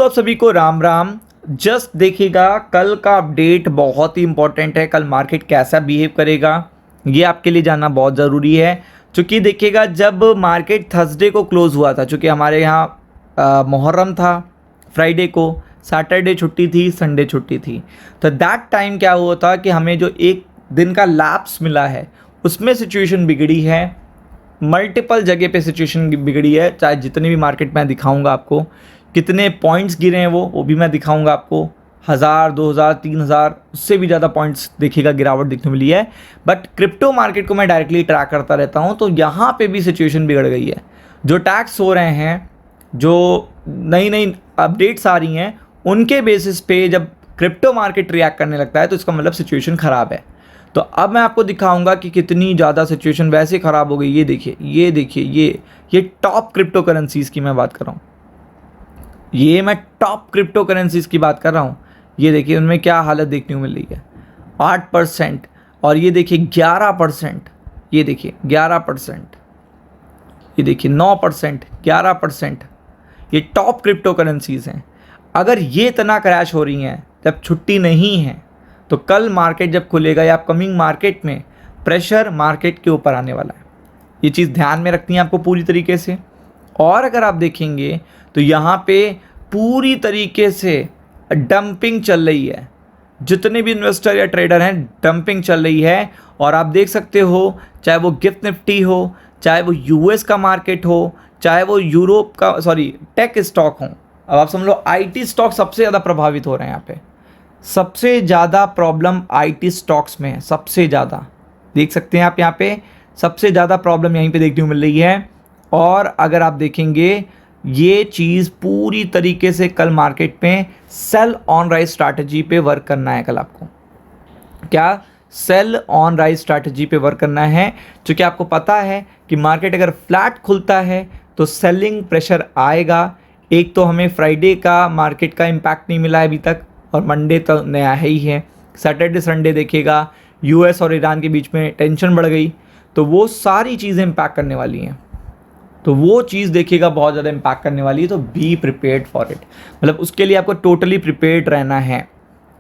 दोस्तों आप सभी को राम राम। जस्ट देखिएगा, कल का अपडेट बहुत ही इंपॉर्टेंट है। कल मार्केट कैसा बिहेव करेगा ये आपके लिए जानना बहुत ज़रूरी है। चूँकि देखिएगा, जब मार्केट थर्सडे को क्लोज़ हुआ था, चूँकि हमारे यहाँ मुहर्रम था, फ्राइडे को, सैटरडे छुट्टी थी, संडे छुट्टी थी, तो दैट टाइम क्या हुआ था कि हमें जो एक दिन का लैप्स मिला है उसमें सिचुएशन बिगड़ी है। मल्टीपल जगह पे सिचुएशन बिगड़ी है। चाहे जितनी भी मार्केट में दिखाऊंगा आपको, कितने पॉइंट्स गिरे हैं वो भी मैं दिखाऊंगा आपको। 1000, 2000, 3000 उससे भी ज़्यादा पॉइंट्स देखिएगा गिरावट दिखने मिली है। बट क्रिप्टो मार्केट को मैं डायरेक्टली ट्रैक करता रहता हूँ, तो यहाँ पे भी सिचुएशन बिगड़ गई है। जो टैक्स हो रहे हैं, जो नई नई अपडेट्स आ रही हैं, उनके बेसिस पे जब क्रिप्टो मार्केट रिएक्ट करने लगता है तो इसका मतलब सिचुएशन ख़राब है। तो अब मैं आपको दिखाऊंगा कि कितनी ज़्यादा सिचुएशन वैसे ख़राब हो गई। ये देखिए, ये देखिए, ये टॉप क्रिप्टो करेंसीज़ की मैं बात कर रहा हूँ। ये मैं टॉप क्रिप्टो करेंसीज़ की बात कर रहा हूँ। ये देखिए उनमें क्या हालत देखने को मिल रही है। 8%, और ये देखिए 11%, ये देखिए 11%, ये देखिए 9%, 11%। ये टॉप क्रिप्टो करेंसीज़ हैं। अगर ये इतना क्रैश हो रही हैं जब छुट्टी नहीं है, तो कल मार्केट जब खुलेगा या अपकमिंग मार्केट में प्रेशर मार्केट के ऊपर आने वाला है। ये चीज़ ध्यान में रखनी है आपको पूरी तरीके से। और अगर आप देखेंगे तो यहाँ पे पूरी तरीके से डंपिंग चल रही है। जितने भी इन्वेस्टर या ट्रेडर हैं, डंपिंग चल रही है। और आप देख सकते हो, चाहे वो गिफ्ट निफ्टी हो, चाहे वो यूएस का मार्केट हो, चाहे वो यूरोप का टेक स्टॉक हो। अब आप समझ लो आईटी स्टॉक सबसे ज़्यादा प्रभावित हो रहे हैं। यहाँ पे सबसे ज़्यादा प्रॉब्लम आईटी स्टॉक्स में है। सबसे ज़्यादा देख सकते हैं आप, यहाँ पे सबसे ज़्यादा प्रॉब्लम यहीं पे देखने को मिल रही है। और अगर आप देखेंगे, ये चीज़ पूरी तरीके से कल मार्केट में सेल ऑन राइज स्ट्रैटेजी पे वर्क करना है। कल आपको क्या सेल ऑन राइज स्ट्रैटेजी पे वर्क करना है, क्योंकि आपको पता है कि मार्केट अगर फ्लैट खुलता है तो सेलिंग प्रेशर आएगा। एक तो हमें फ्राइडे का मार्केट का इम्पैक्ट नहीं मिला है अभी तक, और मंडे तो नया है ही है। सैटरडे संडे देखिएगा, यूएस और ईरान के बीच में टेंशन बढ़ गई, तो वो सारी चीज़ें इम्पैक्ट करने वाली हैं। तो वो चीज़ देखिएगा बहुत ज़्यादा इम्पैक्ट करने वाली है। तो बी प्रिपेयर्ड फॉर इट, मतलब उसके लिए आपको टोटली प्रिपेयर्ड रहना है।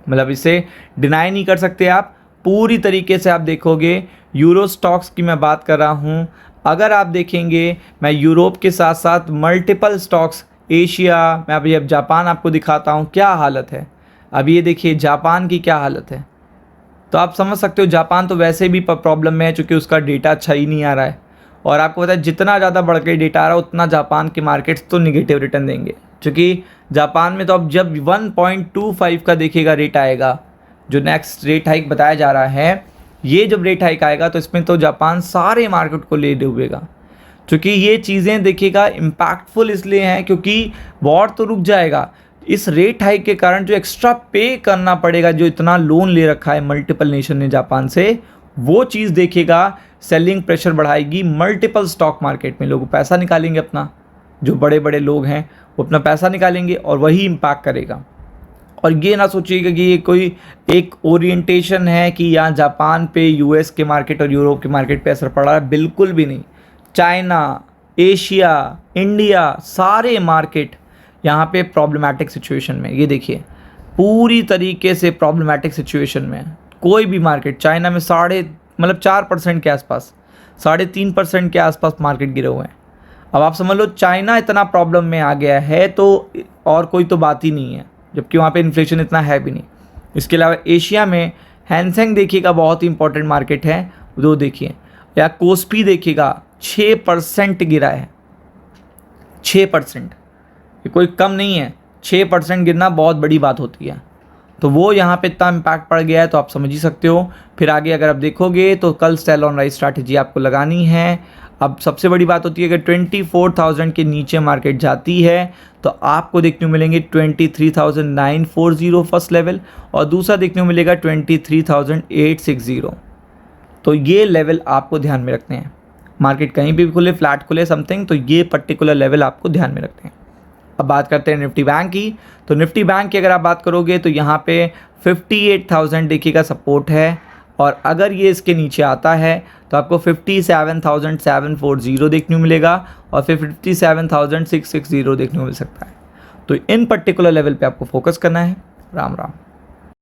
मतलब इसे डिनाई नहीं कर सकते आप। पूरी तरीके से आप देखोगे, यूरो स्टॉक्स की मैं बात कर रहा हूँ। अगर आप देखेंगे, मैं यूरोप के साथ साथ मल्टीपल स्टॉक्स, एशिया, मैं अभी अब जापान आपको दिखाता हूँ क्या हालत है। अभी ये देखिए जापान की क्या हालत है। तो आप समझ सकते हो जापान तो वैसे भी प्रॉब्लम में है, चूँकि उसका डेटा अच्छा ही नहीं आ रहा है। और आपको पता है जितना ज़्यादा बढ़ के डेटा आ रहा है उतना जापान के मार्केट्स तो निगेटिव रिटर्न देंगे। क्योंकि जापान में तो अब जब 1.25 का देखिएगा रेट आएगा, जो नेक्स्ट रेट हाइक बताया जा रहा है, ये जब रेट हाइक आएगा तो इसमें तो जापान सारे मार्केट को ले डूबेगा। क्योंकि ये चीज़ें देखिएगा इम्पैक्टफुल इसलिए हैं क्योंकि वॉर तो रुक जाएगा। इस रेट हाइक के कारण जो एक्स्ट्रा पे करना पड़ेगा, जो इतना लोन ले रखा है मल्टीपल नेशन ने जापान से, वो चीज़ देखिएगा सेलिंग प्रेशर बढ़ाएगी। मल्टीपल स्टॉक मार्केट में लोग पैसा निकालेंगे अपना, जो बड़े बड़े लोग हैं वो अपना पैसा निकालेंगे और वही इम्पैक्ट करेगा। और ये ना सोचिएगा कि ये कोई एक ओरिएंटेशन है कि यहाँ जापान पे यूएस के मार्केट और यूरोप के मार्केट पे असर पड़ रहा है, बिल्कुल भी नहीं। चाइना, एशिया, इंडिया, सारे मार्केट यहाँ पे प्रॉब्लमैटिक सिचुएशन में। ये देखिए पूरी तरीके से प्रॉब्लमैटिक सिचुएशन में कोई भी मार्केट। चाइना में 4% के आसपास, 3.5% के आसपास मार्केट गिरे हुए हैं। अब आप समझ लो चाइना इतना प्रॉब्लम में आ गया है तो और कोई तो बात ही नहीं है, जबकि वहाँ पे इन्फ्लेशन इतना है भी नहीं। इसके अलावा एशिया में हैंसेंग देखिएगा बहुत ही इंपॉर्टेंट मार्केट है, वो देखिए। या कोस्पी देखिएगा 6% गिरा है। 6%, ये कोई कम नहीं है। 6% गिरना बहुत बड़ी बात होती है। तो वो यहाँ पे इतना इम्पैक्ट पड़ गया है, तो आप समझ ही सकते हो। फिर आगे अगर आप देखोगे तो कल सेल ऑन राइज स्ट्रैटेजी आपको लगानी है। अब सबसे बड़ी बात होती है कि 24,000 के नीचे मार्केट जाती है तो आपको देखने को मिलेंगे 23,940 फर्स्ट लेवल, और दूसरा देखने को मिलेगा 23,860। तो ये लेवल आपको ध्यान में रखने हैं। मार्केट कहीं भी खुले, फ्लैट खुले, समथिंग, तो ये पर्टिकुलर लेवल आपको ध्यान में रखते हैं। अब बात करते हैं निफ्टी बैंक की। तो निफ्टी बैंक की अगर आप बात करोगे तो यहाँ पे 58,000 देखिएगा सपोर्ट है, और अगर ये इसके नीचे आता है तो आपको 57,740 देखने को मिलेगा, और फिर 57,660 देखने को मिल सकता है। तो इन पर्टिकुलर लेवल पे आपको फोकस करना है। राम राम।